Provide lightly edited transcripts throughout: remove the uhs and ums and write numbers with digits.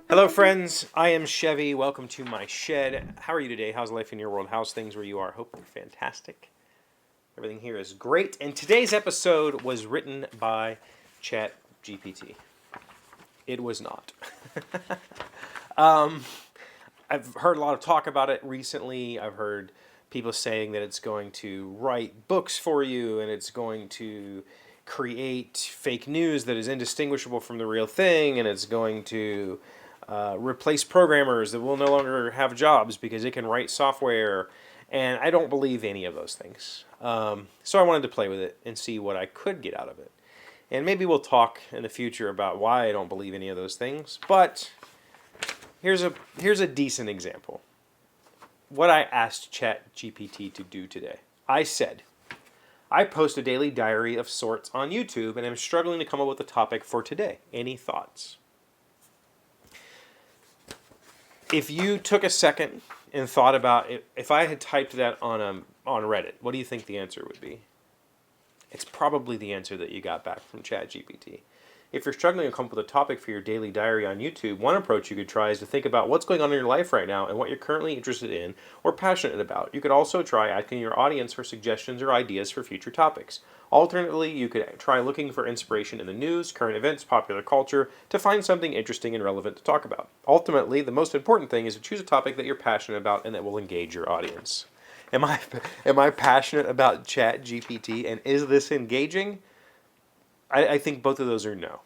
Hello, friends. I am Chevee. Welcome to my shed. How are you today? How's life in your world? How's things where you are? Hope you're fantastic. Everything here is great. And today's episode was written by ChatGPT. It was not. I've heard a lot of talk about it recently. I've heard people saying that it's going to write books for you and it's going to create fake news that is indistinguishable from the real thing, and it's going to replace programmers that will no longer have jobs because it can write software. And I don't believe any of those things. So I wanted to play with it and see what I could get out of it. And maybe we'll talk in the future about why I don't believe any of those things. But here's a decent example. What I asked ChatGPT to do today. I said, I post a daily diary of sorts on YouTube and I'm struggling to come up with a topic for today. Any thoughts? If you took a second and thought about it, if I had typed that on Reddit, what do you think the answer would be? It's probably the answer that you got back from ChatGPT. If you're struggling to come up with a topic for your daily diary on YouTube, one approach you could try is to think about what's going on in your life right now and what you're currently interested in or passionate about. You could also try asking your audience for suggestions or ideas for future topics. Alternatively, you could try looking for inspiration in the news, current events, popular culture, to find something interesting and relevant to talk about. Ultimately, the most important thing is to choose a topic that you're passionate about and that will engage your audience. Am I passionate about ChatGPT, and is this engaging? I think both of those are no.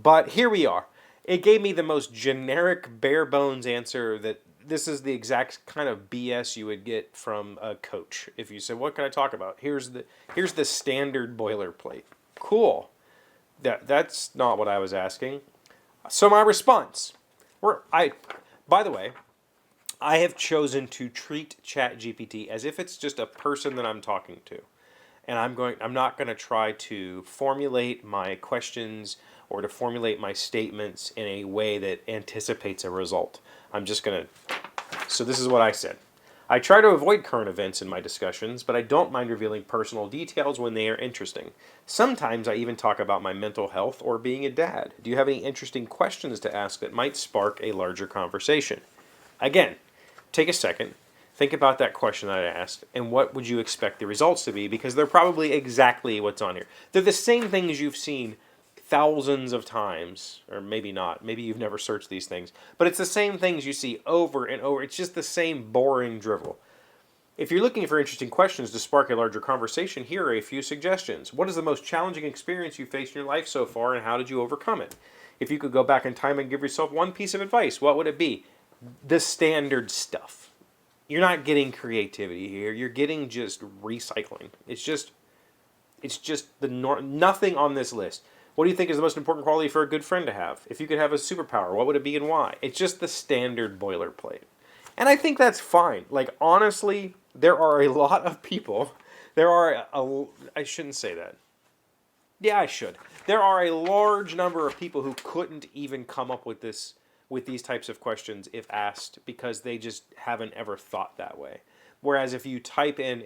But here we are. It gave me the most generic, bare bones answer that this is the exact kind of BS you would get from a coach. If you said, "What can I talk about?" Here's the standard boilerplate. Cool. That's not what I was asking. So my response, by the way, I have chosen to treat ChatGPT as if it's just a person that I'm talking to. And I'm not going to try to formulate my questions or to formulate my statements in a way that anticipates a result. I'm just going to... So this is what I said. I try to avoid current events in my discussions, but I don't mind revealing personal details when they are interesting. Sometimes I even talk about my mental health or being a dad. Do you have any interesting questions to ask that might spark a larger conversation? Again, take a second. Think about that question that I asked, and what would you expect the results to be? Because they're probably exactly what's on here. They're the same things you've seen thousands of times, or maybe not. Maybe you've never searched these things. But it's the same things you see over and over. It's just the same boring drivel. If you're looking for interesting questions to spark a larger conversation, here are a few suggestions. What is the most challenging experience you've faced in your life so far, and how did you overcome it? If you could go back in time and give yourself one piece of advice, what would it be? The standard stuff. You're not getting creativity here. You're getting just recycling. It's just nothing on this list. What do you think is the most important quality for a good friend to have? If you could have a superpower, what would it be and why? It's just the standard boilerplate. And I think that's fine. Like, honestly, there are a lot of people. I shouldn't say that. Yeah, I should. There are a large number of people who couldn't even come up with these types of questions if asked, because they just haven't ever thought that way. Whereas if you type in,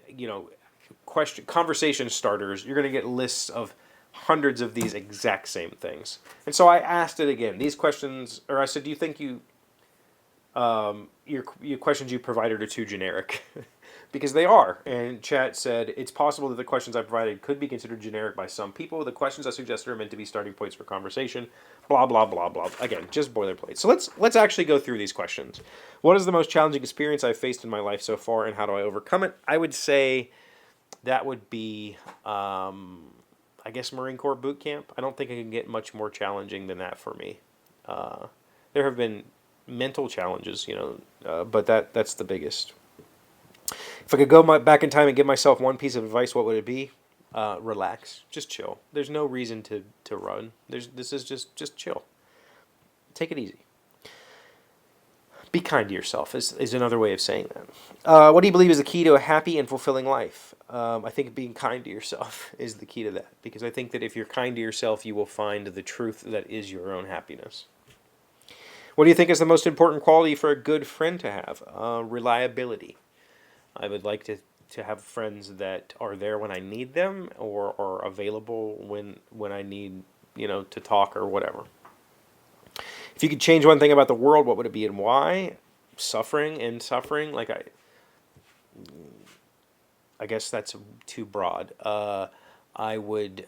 conversation starters, you're going to get lists of hundreds of these exact same things. And so I asked it again. These questions, or I said, do you think your questions you provided are too generic? Because they are. And chat said, it's possible that the questions I provided could be considered generic by some people. The questions I suggested are meant to be starting points for conversation. Blah, blah, blah, blah. Again, just boilerplate. So let's actually go through these questions. What is the most challenging experience I've faced in my life so far, and how do I overcome it? I would say that would be, I guess, Marine Corps boot camp. I don't think it can get much more challenging than that for me. There have been mental challenges, but that's the biggest. If I could go back in time and give myself one piece of advice, what would it be? Relax. Just chill. There's no reason to run. This is just chill. Take it easy. Be kind to yourself is another way of saying that. What do you believe is the key to a happy and fulfilling life? I think being kind to yourself is the key to that. Because I think that if you're kind to yourself, you will find the truth that is your own happiness. What do you think is the most important quality for a good friend to have? Reliability. I would like to have friends that are there when I need them, or are available when I need, to talk or whatever. If you could change one thing about the world, what would it be and why? Suffering and suffering. Like I guess that's too broad. I would.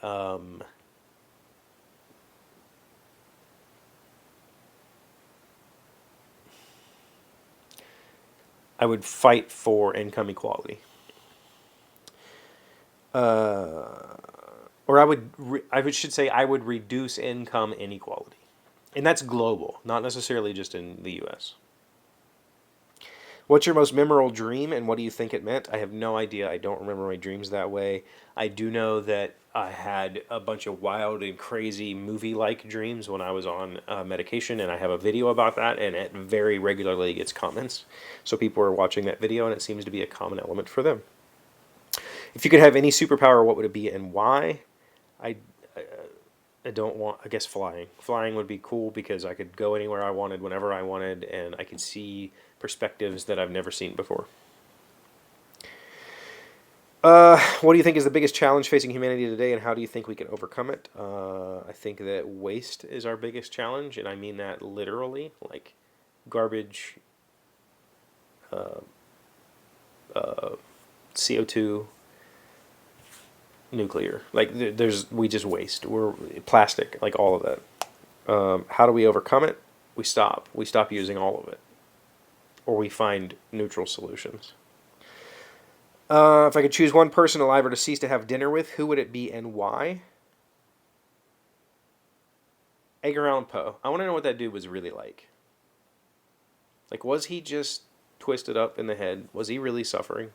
I would fight for income equality. Or I should say I would reduce income inequality. And that's global, not necessarily just in the US. What's your most memorable dream and what do you think it meant? I have no idea. I don't remember my dreams that way. I do know that I had a bunch of wild and crazy movie-like dreams when I was on medication, and I have a video about that, and it very regularly gets comments. So people are watching that video, and it seems to be a common element for them. If you could have any superpower, what would it be and why? I, I don't want, I guess flying. Flying would be cool because I could go anywhere I wanted, whenever I wanted, and I could see perspectives that I've never seen before. What do you think is the biggest challenge facing humanity today, and how do you think we can overcome it? I think that waste is our biggest challenge, and I mean that literally, like garbage, CO2, nuclear. Like we just waste. We're plastic, like all of that. How do we overcome it? We stop. We stop using all of it, or we find neutral solutions. If I could choose one person alive or deceased to have dinner with, who would it be and why? Edgar Allan Poe. I want to know what that dude was really like. Like, was he just twisted up in the head? Was he really suffering?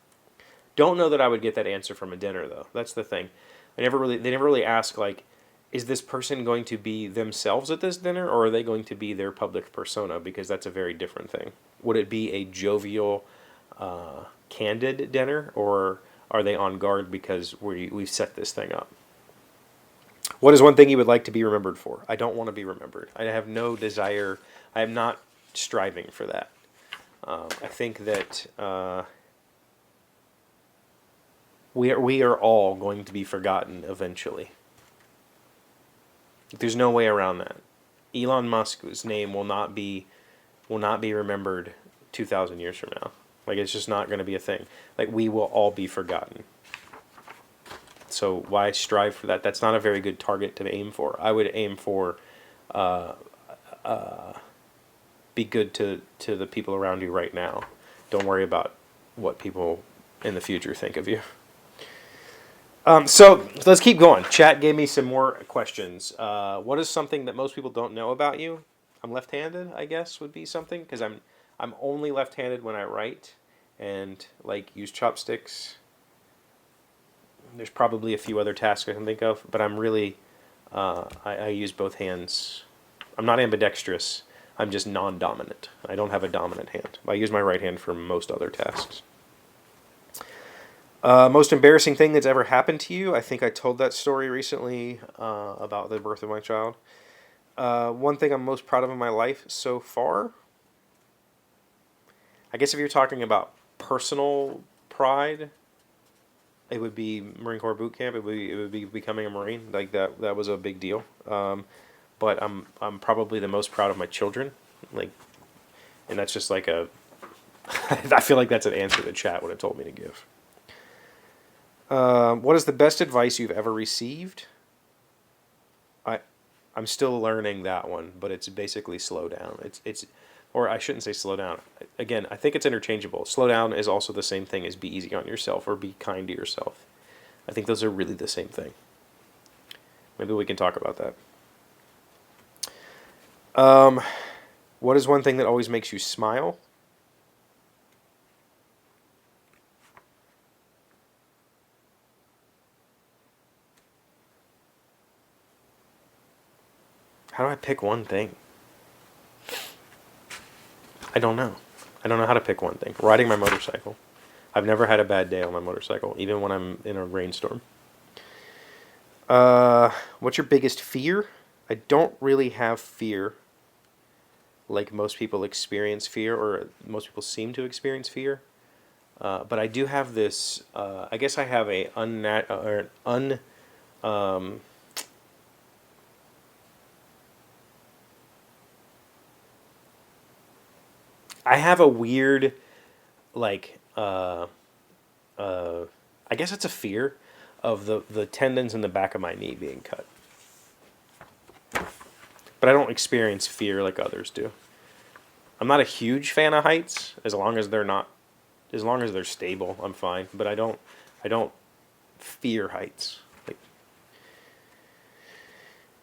Don't know that I would get that answer from a dinner, though. That's the thing. They never really ask, like, is this person going to be themselves at this dinner, or are they going to be their public persona? Because that's a very different thing. Would it be a jovial, candid dinner, or are they on guard because we've set this thing up? What is one thing you would like to be remembered for? I don't want to be remembered. I have no desire. I am not striving for that. I think that we are all going to be forgotten eventually. There's no way around that. Elon Musk's name will not be remembered 2,000 years from now. Like, it's just not going to be a thing. Like, we will all be forgotten. So why strive for that? That's not a very good target to aim for. I would aim for be good to the people around you right now. Don't worry about what people in the future think of you. So let's keep going. Chat gave me some more questions. What is something that most people don't know about you? I'm left-handed, I guess, would be something, because I'm only left-handed when I write and like use chopsticks. There's probably a few other tasks I can think of, but I'm really I use both hands. I'm not ambidextrous. I'm just non-dominant. I don't have a dominant hand. I use my right hand for most other tasks. Most embarrassing thing that's ever happened to you? I think I told that story recently about the birth of my child. One thing I'm most proud of in my life so far, I guess if you're talking about personal pride, it would be Marine Corps boot camp. It would be becoming a Marine. Like that was a big deal. But I'm probably the most proud of my children. Like, and that's just like a. I feel like that's an answer that chat would have told me to give. What is the best advice you've ever received? I'm still learning that one, but it's basically slow down. Or I shouldn't say slow down. Again, I think it's interchangeable. Slow down is also the same thing as be easy on yourself or be kind to yourself. I think those are really the same thing. Maybe we can talk about that. What is one thing that always makes you smile? How do I pick one thing? I don't know. I don't know how to pick one thing. Riding my motorcycle. I've never had a bad day on my motorcycle, even when I'm in a rainstorm. What's your biggest fear? I don't really have fear like most people experience fear, or most people seem to experience fear. But I do have this, I guess I have I have a weird, like, I guess it's a fear of the tendons in the back of my knee being cut. But I don't experience fear like others do. I'm not a huge fan of heights, as long as they're stable, I'm fine. But I don't fear heights. Like,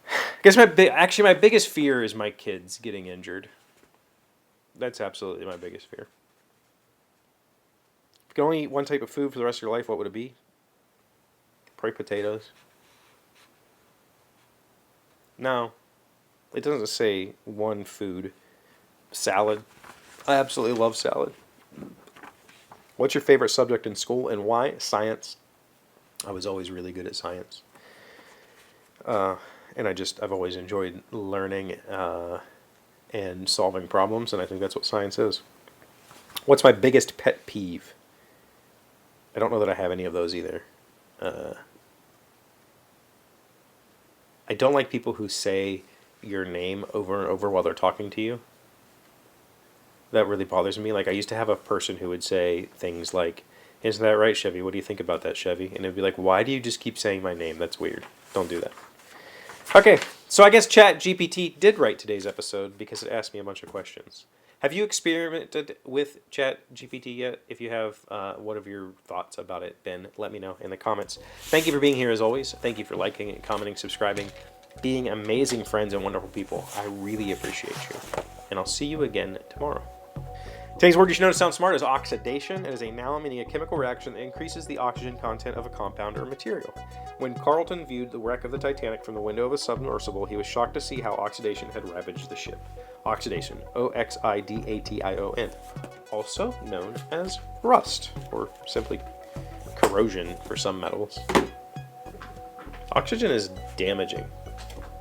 I guess my biggest fear is my kids getting injured. That's absolutely my biggest fear. If you could only eat one type of food for the rest of your life, what would it be? Probably potatoes. No, it doesn't say one food. Salad. I absolutely love salad. What's your favorite subject in school and why? Science. I was always really good at science. And I've always enjoyed learning and solving problems, and I think that's what science is. What's my biggest pet peeve? I don't know that I have any of those either. I don't like people who say your name over and over while they're talking to you. That really bothers me. Like, I used to have a person who would say things like, "Isn't that right, Chevee? What do you think about that, Chevee?" And it'd be like, "Why do you just keep saying my name? That's weird. Don't do that." Okay, so I guess ChatGPT did write today's episode because it asked me a bunch of questions. Have you experimented with ChatGPT yet? If you have, what have your thoughts about it been? Let me know in the comments. Thank you for being here as always. Thank you for liking and commenting, subscribing, being amazing friends and wonderful people. I really appreciate you. And I'll see you again tomorrow. Today's word you should know to sound smart is oxidation. It is a noun meaning a chemical reaction that increases the oxygen content of a compound or material. When Carlton viewed the wreck of the Titanic from the window of a submersible, he was shocked to see how oxidation had ravaged the ship. Oxidation, O-X-I-D-A-T-I-O-N, also known as rust, or simply corrosion for some metals. Oxygen is damaging.